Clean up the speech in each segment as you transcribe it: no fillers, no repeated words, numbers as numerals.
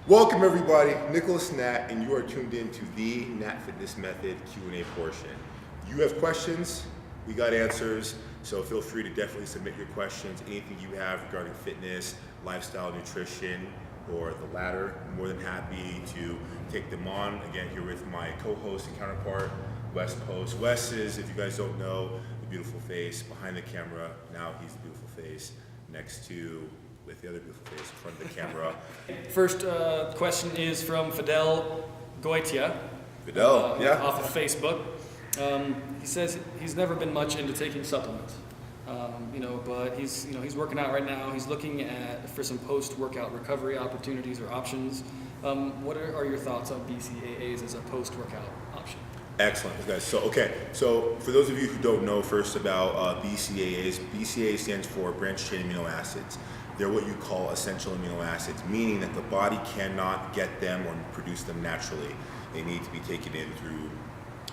Welcome everybody, Nicholas Natt, and you are tuned in to the Natt Fitness Method Q&A portion. You have questions, we got answers, so feel free to definitely submit your questions, anything you have regarding fitness, lifestyle, nutrition, or the latter. I'm more than happy to take them on. Again, here with my co-host and counterpart, Wes Post. Wes is, if you guys don't know, the beautiful face behind the camera. Now he's the beautiful face next to with the other beautiful face in front of the camera. First question is from Fidel Goitia. Fidel, yeah. Off of Facebook. He says he's never been much into taking supplements, but he's working out right now. He's looking for some post-workout recovery opportunities or options. What are your thoughts on BCAAs as a post-workout option? Excellent, guys. So for those of you who don't know first about BCAAs, BCAA stands for branched chain amino acids. They're what you call essential amino acids, meaning that the body cannot get them or produce them naturally. They need to be taken in through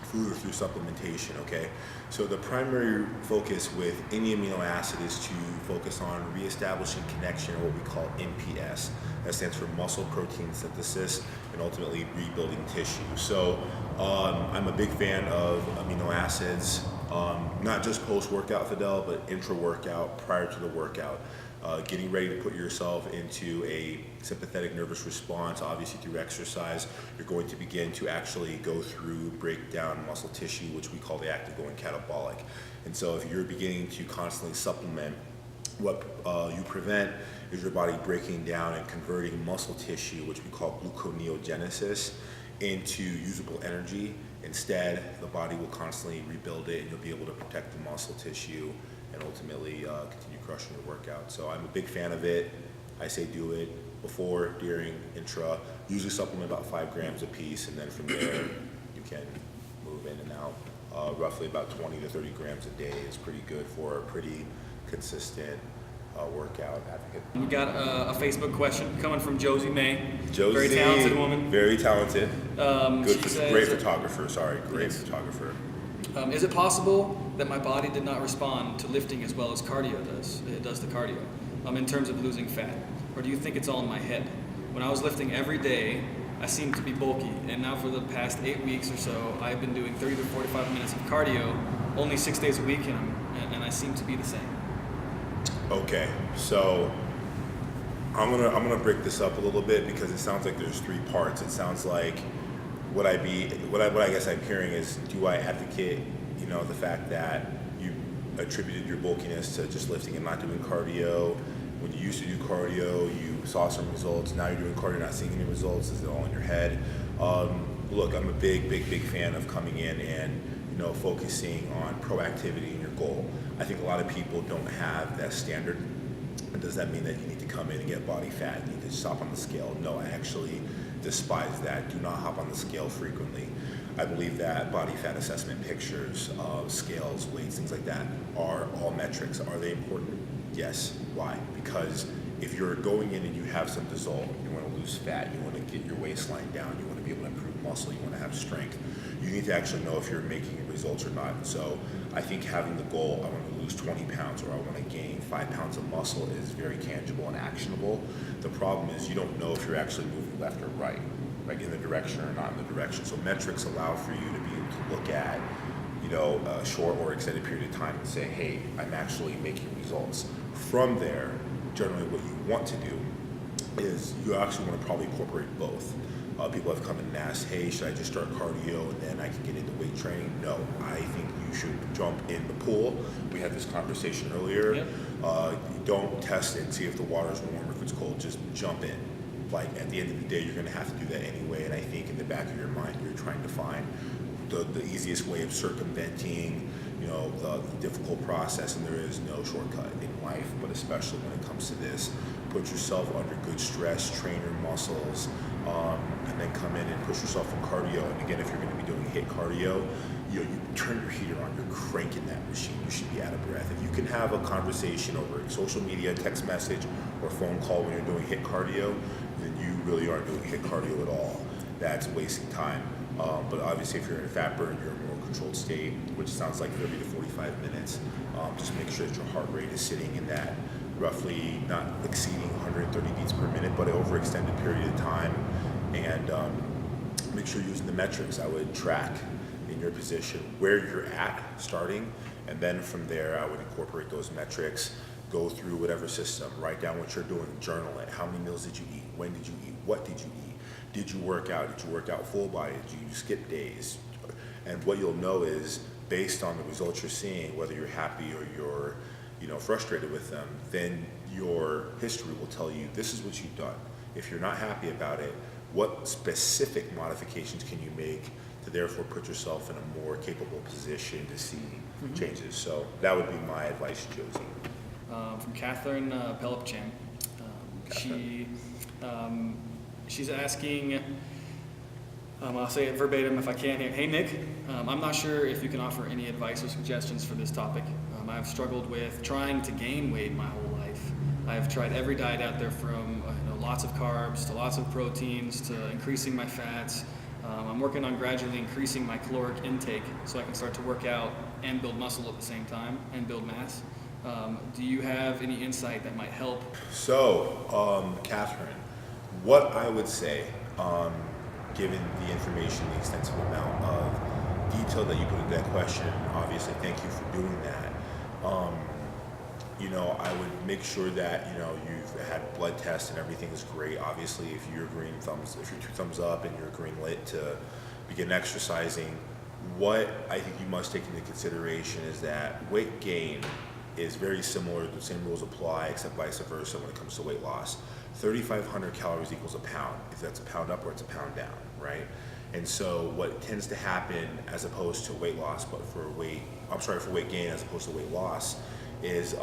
food or through supplementation, okay? So the primary focus with any amino acid is to focus on reestablishing connection, or what we call MPS. That stands for muscle protein synthesis, and ultimately rebuilding tissue. So I'm a big fan of amino acids, not just post-workout, Fidel, but intra-workout, prior to the workout. Getting ready to put yourself into a sympathetic nervous response, obviously through exercise, you're going to begin to actually go through, break down muscle tissue, which we call the act of going catabolic. And so if you're beginning to constantly supplement, what you prevent is your body breaking down and converting muscle tissue, which we call gluconeogenesis, into usable energy. Instead, the body will constantly rebuild it, and you'll be able to protect the muscle tissue and ultimately continue crushing your workout. So I'm a big fan of it. I say do it before, during, intra. Usually supplement about 5 grams a piece, and then from there you can move in and out. Roughly about 20 to 30 grams a day is pretty good for a pretty consistent workout advocate. We got a Facebook question coming from Josie May. Josie, very talented woman. Very talented. Great photographer. Great Yes. photographer. Is it possible that my body did not respond to lifting as well as cardio does? It does the cardio, in terms of losing fat, or do you think it's all in my head? When I was lifting every day, I seemed to be bulky, and now for the past 8 weeks or so, I've been doing 30 to 45 minutes of cardio, only 6 days a week, and I seem to be the same. Okay, so I'm gonna break this up a little bit because it sounds like there's 3 parts. It sounds like what I guess I'm hearing is, do I advocate, the fact that you attributed your bulkiness to just lifting and not doing cardio? When you used to do cardio, you saw some results. Now you're doing cardio, not seeing any results. Is it all in your head? Look, I'm a big fan of coming in and focusing on proactivity in your goal. I think a lot of people don't have that standard. Does that mean that you need to come in and get body fat? You need to stop on the scale? No, I actually despise that. Do not hop on the scale frequently. I believe that body fat assessment pictures, scales, weights, things like that are all metrics. Are they important? Yes. Why? Because if you're going in and you have some result, you want to lose fat, you want to get your waistline down, you want to be able to improve muscle, you want to have strength, you need to actually know if you're making results or not. So I think having the goal, I want to lose 20 pounds or I want to gain 5 pounds of muscle, is very tangible and actionable. The problem is you don't know if you're actually moving left or right, like in the direction or not in the direction. So metrics allow for you to be able to look at a short or extended period of time and say, hey, I'm actually making results. From there, generally what you want to do is you actually want to probably incorporate both. People have come in and asked, hey, should I just start cardio and then I can get into weight training? No, I think you should jump in the pool. We had this conversation earlier. Yep. Don't test it and see if the water's warm or if it's cold. Just jump in. Like at the end of the day, you're going to have to do that anyway. And I think in the back of your mind, you're trying to find the easiest way of circumventing the difficult process, and there is no shortcut in life, but especially when it comes to this. Put yourself under good stress, train your muscles, and then come in and push yourself in cardio. And again, if you're going to be doing HIIT cardio, you turn your heater on, you're cranking that machine, you should be out of breath. If you can have a conversation over social media, text message, or phone call when you're doing HIIT cardio, then you really aren't doing HIIT cardio at all. That's wasting time. But obviously if you're in a fat burn, you're in a more controlled state, which sounds like 30 to 45 minutes. Just make sure that your heart rate is sitting in that roughly not exceeding 130 beats per minute, but over extended period of time. And make sure you're using the metrics. I would track in your position where you're at starting, and then from there I would incorporate those metrics, go through whatever system, write down what you're doing, journal it. How many meals did you eat? When did you eat? What did you eat? Did you work out? Did you work out full body? Did you skip days? And what you'll know is, based on the results you're seeing, whether you're happy or you're frustrated with them, then your history will tell you this is what you've done. If you're not happy about it, what specific modifications can you make to therefore put yourself in a more capable position to see changes? So that would be my advice, Josie. From Catherine Pelipchan. She's asking, I'll say it verbatim if I can here. Hey Nick, I'm not sure if you can offer any advice or suggestions for this topic. I've struggled with trying to gain weight my whole life. I've tried every diet out there, from lots of carbs to lots of proteins to increasing my fats. I'm working on gradually increasing my caloric intake so I can start to work out and build muscle at the same time and build mass. Do you have any insight that might help? So, Catherine, what I would say, given the information, the extensive amount of detail that you put into that question, obviously thank you for doing that. I would make sure that you've had blood tests and everything is great. Obviously, if you're two thumbs up and you're green lit to begin exercising, what I think you must take into consideration is that weight gain is very similar. The same rules apply, except vice versa when it comes to weight loss. 3,500 calories equals a pound. If that's a pound up or it's a pound down, right? And so what tends to happen, as opposed to weight loss, but for weight gain as opposed to weight loss, is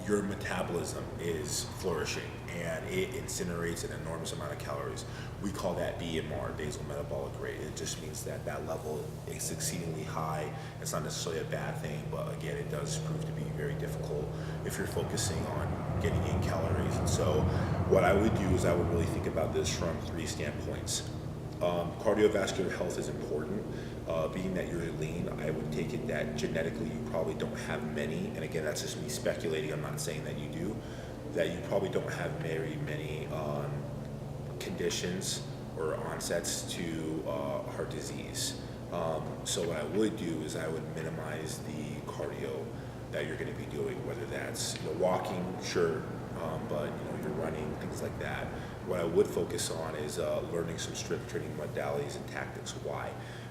your metabolism is flourishing and it incinerates an enormous amount of calories. We call that BMR, basal metabolic rate. It just means that level is exceedingly high. It's not necessarily a bad thing, but again, it does prove to be very difficult if you're focusing on getting in calories. And so what I would do is I would really think about this from 3 standpoints. Cardiovascular health is important. Being that you're lean, I would take it that genetically you probably don't have many, and again, that's just me speculating, I'm not saying that you do, that you probably don't have very many conditions or onsets to heart disease. So what I would do is I would minimize the cardio that you're going to be doing, whether that's walking, sure, but you're running, things like that. What I would focus on is learning some strength training modalities and tactics. Why?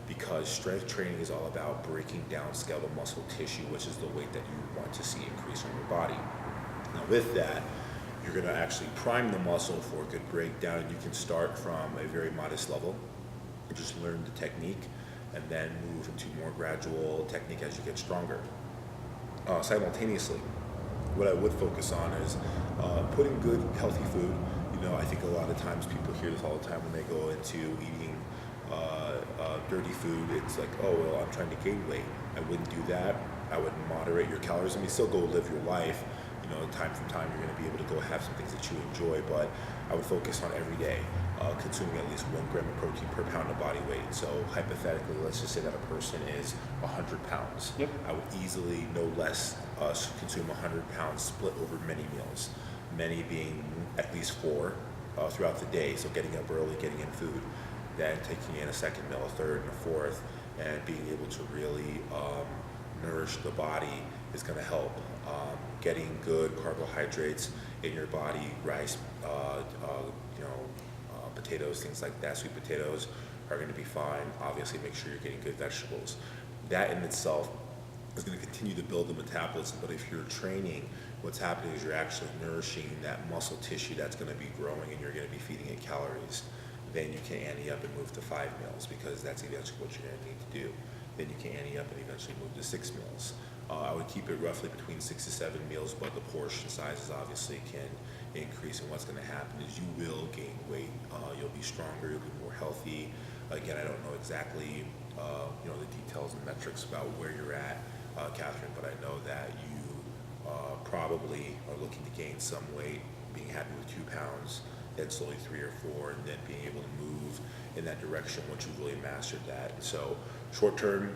Because strength training is all about breaking down skeletal muscle tissue, which is the weight that you want to see increase on your body. Now with that, you're going to actually prime the muscle for a good breakdown, and you can start from a very modest level and just learn the technique and then move into more gradual technique as you get stronger. Simultaneously, what I would focus on is putting good, healthy food. I think a lot of times people hear this all the time when they go into eating dirty food. It's like, oh, well, I'm trying to gain weight. I wouldn't do that. I would moderate your calories. I mean, still go live your life. Time from time, you're going to be able to go have some things that you enjoy, but I would focus on every day consuming at least 1 gram of protein per pound of body weight. So hypothetically, let's just say that a person is 100 pounds. Yep. I would easily, no less, consume 100 pounds split over many meals, many being at least 4 throughout the day. So getting up early, getting in food, then taking in a second meal, a third, and a fourth, and being able to really nourish the body is going to help. Getting good carbohydrates in your body, rice, potatoes, things like that, sweet potatoes are going to be fine. Obviously, make sure you're getting good vegetables. That in itself is going to continue to build the metabolism, but if you're training, what's happening is you're actually nourishing that muscle tissue that's going to be growing, and you're going to be feeding it calories. Then you can ante up and move to 5 meals, because that's eventually what you're going to need to do. Then you can ante up and eventually move to 6 meals. I would keep it roughly between 6 to 7 meals, but the portion sizes obviously can increase, and what's going to happen is you will gain weight. You'll be stronger, you'll be more healthy. Again, I don't know exactly the details and metrics about where you're at, Catherine, but I know that you probably are looking to gain some weight, being happy with 2 pounds, then slowly 3 or 4, and then being able to move in that direction once you've really mastered that. So short term,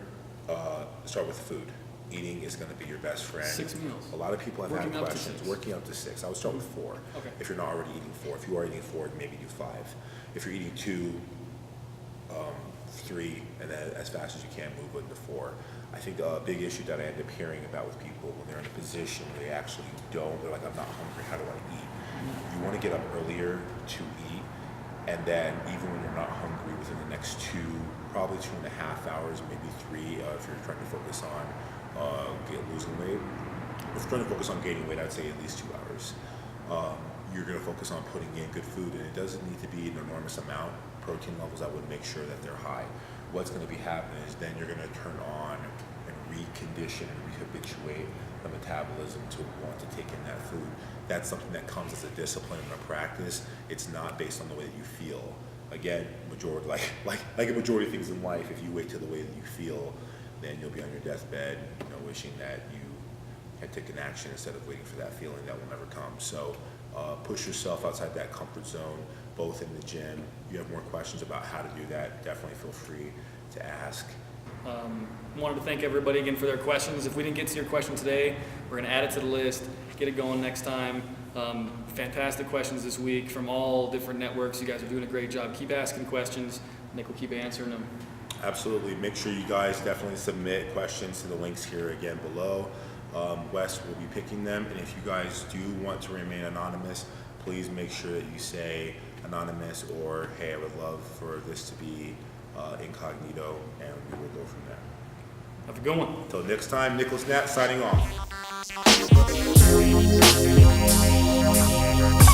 start with food. eating is going to be your best friend. 6 meals. A lot of people have Working had up to questions. 6. Working up to 6. I would start with 4. Okay. If you're not already eating 4. If you are eating 4, maybe do 5. If you're eating 2, 3, and then as fast as you can move into 4. I think a big issue that I end up hearing about with people when they're in a position where they actually don't, they're like, I'm not hungry, how do I eat? You want to get up earlier to eat, and then even when you're not hungry, within the next 2, probably 2.5 hours, maybe 3, if you're trying to focus on losing weight. If you're trying to focus on gaining weight, I'd say at least 2 hours. You're going to focus on putting in good food, and it doesn't need to be an enormous amount. Protein levels, I would make sure that they're high. What's going to be happening is then you're going to turn on and recondition and rehabituate the metabolism to want to take in that food. That's something that comes as a discipline and a practice. It's not based on the way that you feel. Again, majority like a majority of things in life, if you wait till the way that you feel, then you'll be on your deathbed, wishing that you had taken action instead of waiting for that feeling that will never come. So push yourself outside that comfort zone, both in the gym. If you have more questions about how to do that, definitely feel free to ask. Wanted to thank everybody again for their questions. If we didn't get to your question today, we're going to add it to the list, get it going next time. Fantastic questions this week from all different networks. You guys are doing a great job. Keep asking questions. Nick will keep answering them. Absolutely. Make sure you guys definitely submit questions to the links here again below. Wes will be picking them, and if you guys do want to remain anonymous, please make sure that you say anonymous or, hey, I would love for this to be incognito, and we will go from there. Have a good one. Until next time, Natt signing off.